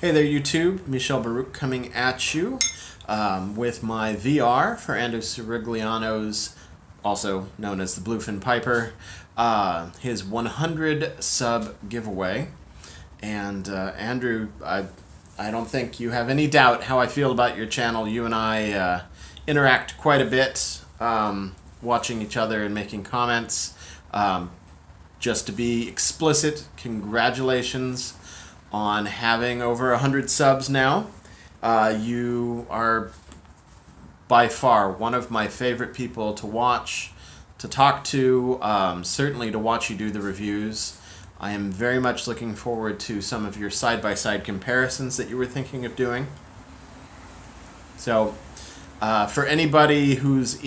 Hey there YouTube, Michel Baruch coming at you with my VR for Andrew Cirigliano's, also known as the Bluefin Piper, his 100 sub giveaway. And Andrew, I don't think you have any doubt how I feel about your channel. You and I interact quite a bit, watching each other and making comments. Just to be explicit, congratulations on having over 100 subs now. You are by far one of my favorite people to watch, to talk to, certainly to watch you do the reviews. I am very much looking forward to some of your side-by-side comparisons that you were thinking of doing. So, for anybody who's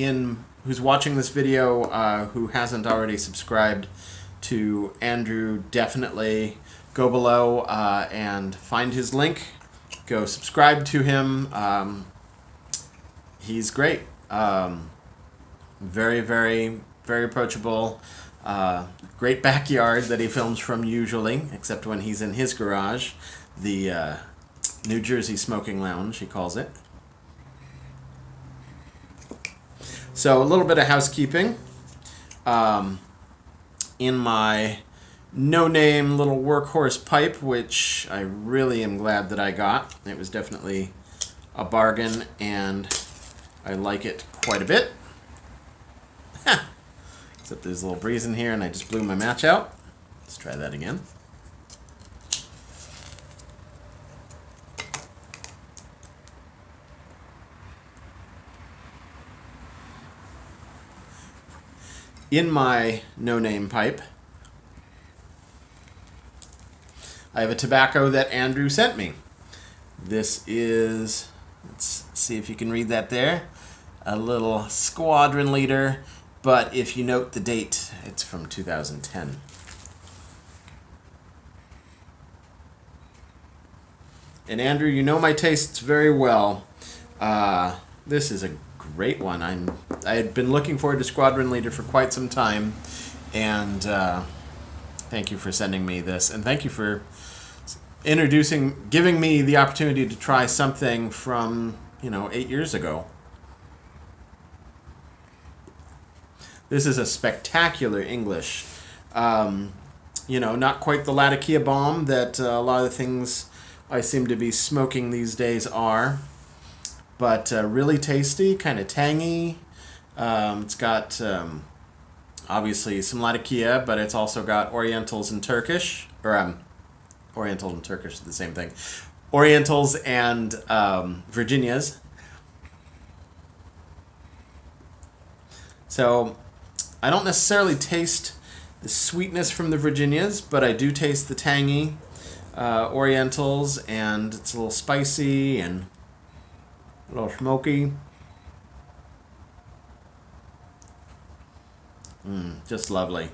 watching this video who hasn't already subscribed to Andrew, definitely go below and find his link. Go subscribe to him. He's great. Very, very, very approachable. Great backyard that he films from usually, except when he's in his garage. The New Jersey Smoking Lounge, he calls it. So a little bit of housekeeping. In my no-name little workhorse pipe, which I really am glad that I got. It was definitely a bargain, and I like it quite a bit. Except there's a little breeze in here, and I just blew my match out. Let's try that again. In my no-name pipe, I have a tobacco that Andrew sent me. This is, let's see if you can read that there, a little squadron leader, but if you note the date, it's from 2010. And Andrew, you know my tastes very well. This is a great one. I had been looking forward to Squadron Leader for quite some time, and thank you for sending me this, and thank you for giving me the opportunity to try something from, 8 years ago. This is a spectacular English. Not quite the Latakia bomb that a lot of the things I seem to be smoking these days are, but really tasty, kind of tangy. It's got obviously some Latakia, but it's also got Orientals and Turkish, or Orientals and Turkish are the same thing. Orientals and Virginias. So I don't necessarily taste the sweetness from the Virginias, but I do taste the tangy Orientals, and it's a little spicy and a little smoky. Just lovely.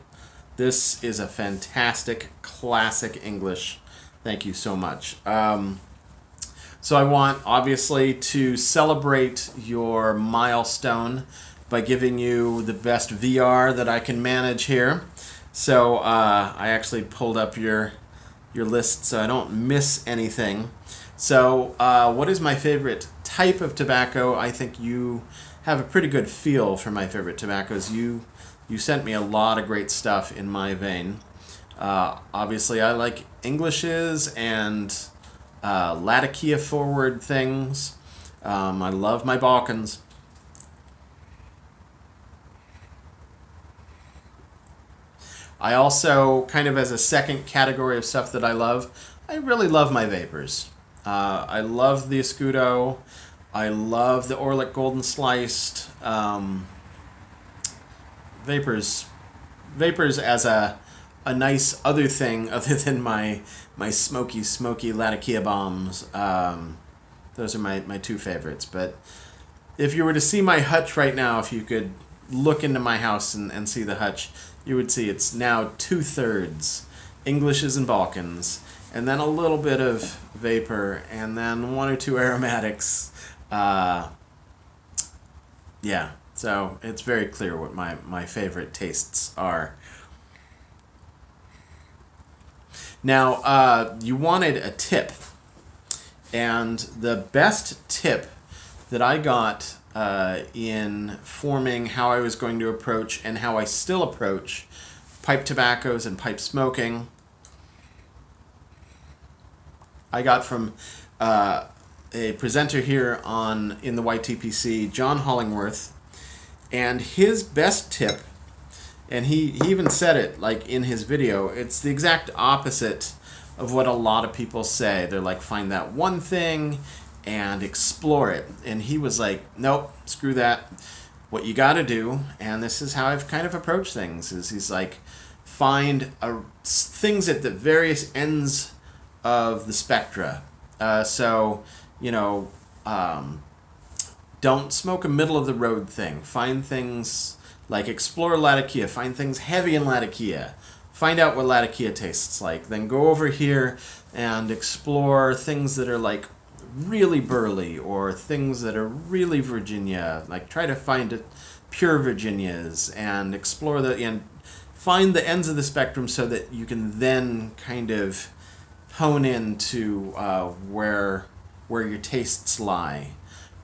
This is a fantastic classic English. Thank you so much. So I want, obviously, to celebrate your milestone by giving you the best VR that I can manage here. So I actually pulled up your list so I don't miss anything. So what is my favorite type of tobacco? I think you have a pretty good feel for my favorite tobaccos. You sent me a lot of great stuff in my vein. Obviously, I like Englishes and Latakia forward things. I love my Balkans. I also, kind of as a second category of stuff that I love, I really love my vapors. I love the Escudo. I love the Orlik Golden Sliced. Vapors as a nice other thing other than my smoky Latakia bombs. Those are my two favorites. But if you were to see my hutch right now, if you could look into my house and see the hutch, you would see it's now 2/3 Englishes and Balkans, and then a little bit of vapor, and then one or two aromatics. Yeah, so it's very clear what my favorite tastes are. Now, you wanted a tip. And the best tip that I got in forming how I was going to approach and how I still approach pipe tobaccos and pipe smoking, I got from a presenter here in the YTPC, John Hollingworth, and his best tip, and he even said it like in his video, it's the exact opposite of what a lot of people say. They're like, find that one thing and explore it. And he was like, nope, screw that. What you got to do, and this is how I've kind of approached things, is he's like, find things at the various ends of the spectra. So, don't smoke a middle of the road thing. Find things like explore Latakia. Find things heavy in Latakia. Find out what Latakia tastes like. Then go over here and explore things that are like really burly or things that are really Virginia. Like try to find pure Virginias and explore and find the ends of the spectrum so that you can then kind of hone into where your tastes lie.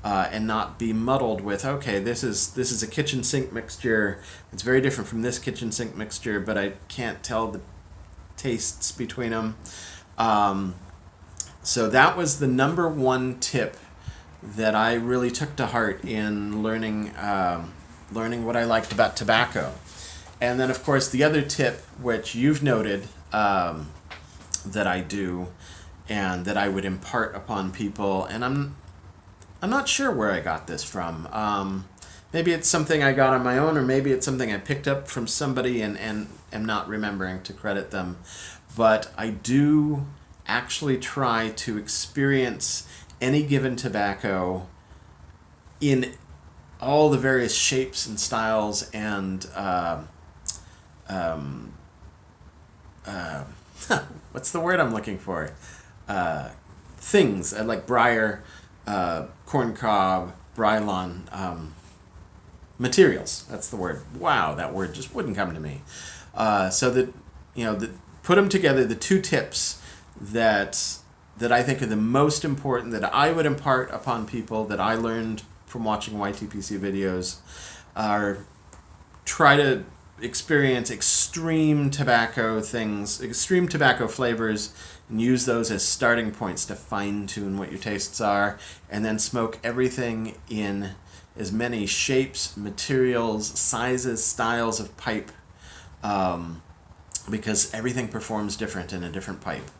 And not be muddled with, okay, this is a kitchen sink mixture. It's very different from this kitchen sink mixture, but I can't tell the tastes between them. So that was the number one tip that I really took to heart in learning what I liked about tobacco. And then, of course, the other tip, which you've noted that I do and that I would impart upon people, and I'm not sure where I got this from. Maybe it's something I got on my own, or maybe it's something I picked up from somebody and am not remembering to credit them. But I do actually try to experience any given tobacco in all the various shapes and styles and what's the word I'm looking for? Things like briar, corncob, brylon, materials. That's the word. Wow, that word just wouldn't come to me. So that put them together. The two tips that I think are the most important that I would impart upon people that I learned from watching YTPC videos are try to experience extreme tobacco things, extreme tobacco flavors, and use those as starting points to fine-tune what your tastes are, and then smoke everything in as many shapes, materials, sizes, styles of pipe, because everything performs different in a different pipe.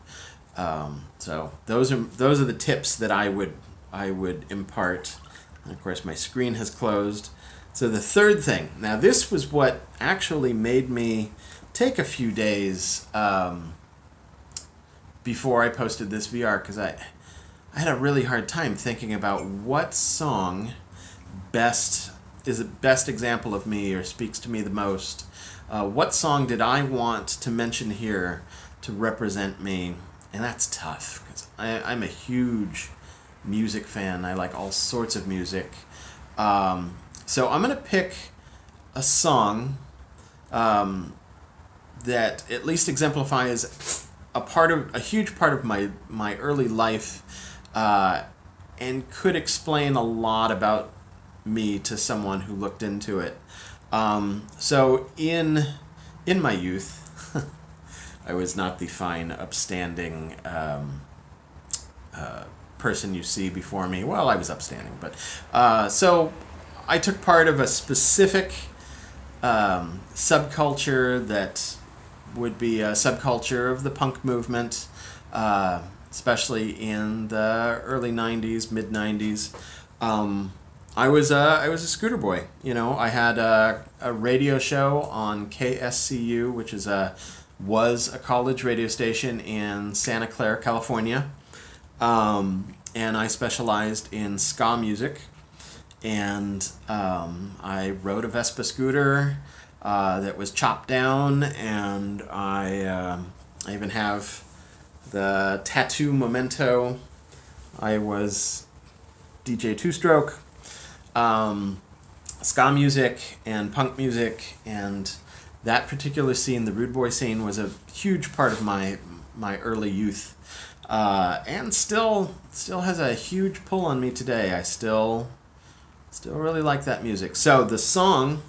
So those are the tips that I would impart. And of course, my screen has closed. So the third thing, now this was what actually made me take a few days before I posted this VR, because I had a really hard time thinking about what song is the best example of me or speaks to me the most. What song did I want to mention here to represent me? And that's tough, because I'm a huge music fan. I like all sorts of music. So I'm going to pick a song that at least exemplifies a huge part of my early life, and could explain a lot about me to someone who looked into it. So in my youth, I was not the fine, upstanding person you see before me. Well, I was upstanding, but so I took part of a specific subculture that would be a subculture of the punk movement, especially in the early 90s, mid 90s. I was a scooter boy. I had a radio show on KSCU, which was a college radio station in Santa Clara, California, and I specialized in ska music. And I rode a Vespa scooter that was chopped down, and I even have the tattoo memento. I was DJ Two-Stroke, ska music and punk music, and that particular scene, the Rude Boy scene, was a huge part of my early youth. and still has a huge pull on me today. I still really like that music. So the song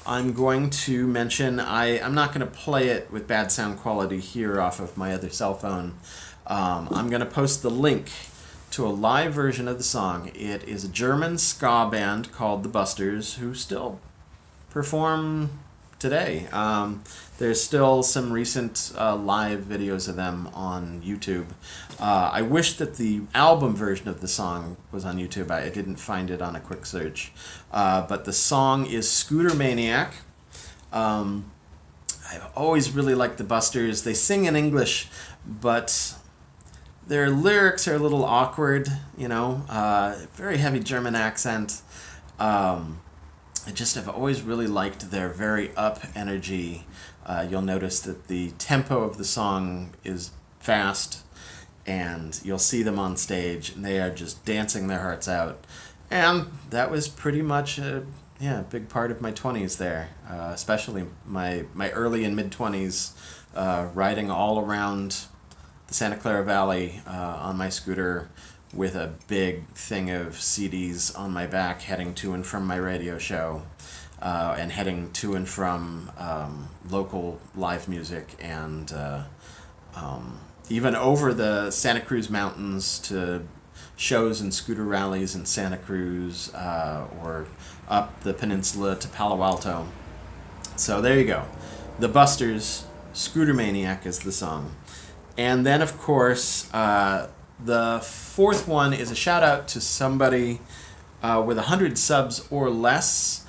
I'm going to mention, I'm not going to play it with bad sound quality here off of my other cell phone. I'm going to post the link to a live version of the song. It is a German ska band called the Busters, who still perform today. There's still some recent live videos of them on YouTube. I wish that the album version of the song was on YouTube. I didn't find it on a quick search. But the song is Scooter Maniac. I've always really liked the Busters. They sing in English, but their lyrics are a little awkward, you know, very heavy German accent. I just have always really liked their very up energy. You'll notice that the tempo of the song is fast, and you'll see them on stage, and they are just dancing their hearts out. And that was pretty much a big part of my 20s there, especially my early and mid-20s, riding all around the Santa Clara Valley on my scooter with a big thing of CDs on my back, heading to and from my radio show, and heading to and from local live music, and even over the Santa Cruz Mountains to shows and scooter rallies in Santa Cruz, or up the peninsula to Palo Alto. So there you go. The Busters, Scooter Maniac is the song. And then, of course, the fourth one is a shout out to somebody with 100 subs or less.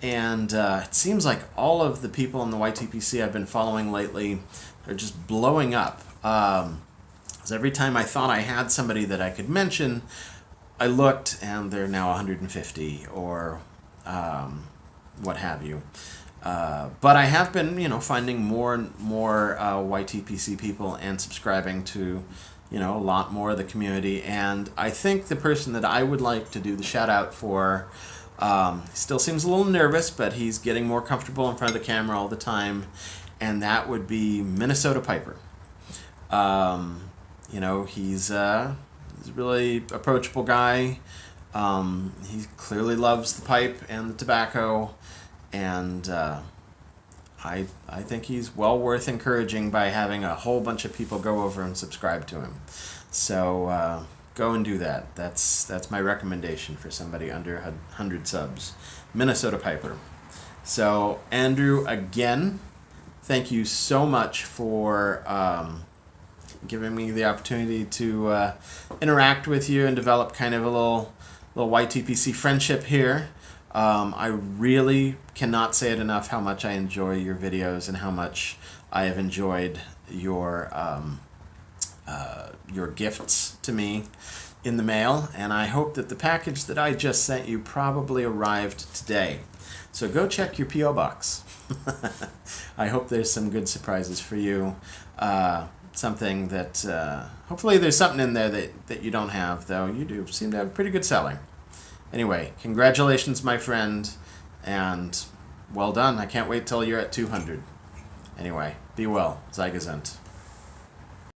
And it seems like all of the people in the YTPC I've been following lately are just blowing up. 'Cause every time I thought I had somebody that I could mention, I looked and they're now 150 or what have you. But I have been, finding more and more YTPC people and subscribing to, a lot more of the community. And I think the person that I would like to do the shout out for, still seems a little nervous, but he's getting more comfortable in front of the camera all the time. And that would be Minnesota Piper. He's a really approachable guy. He clearly loves the pipe and the tobacco. And I think he's well worth encouraging by having a whole bunch of people go over and subscribe to him. So go and do that. That's my recommendation for somebody under 100 subs. Minnesota Piper. So Andrew, again, thank you so much for giving me the opportunity to interact with you and develop kind of a little YTPC friendship here. I really cannot say it enough how much I enjoy your videos and how much I have enjoyed your gifts to me in the mail, and I hope that the package that I just sent you probably arrived today. So go check your P.O. box. I hope there's some good surprises for you. Something that, hopefully there's something in there that you don't have, though you do seem to have a pretty good selling. Anyway, congratulations, my friend, and well done. I can't wait till you're at 200. Anyway, be well. Sei gesund.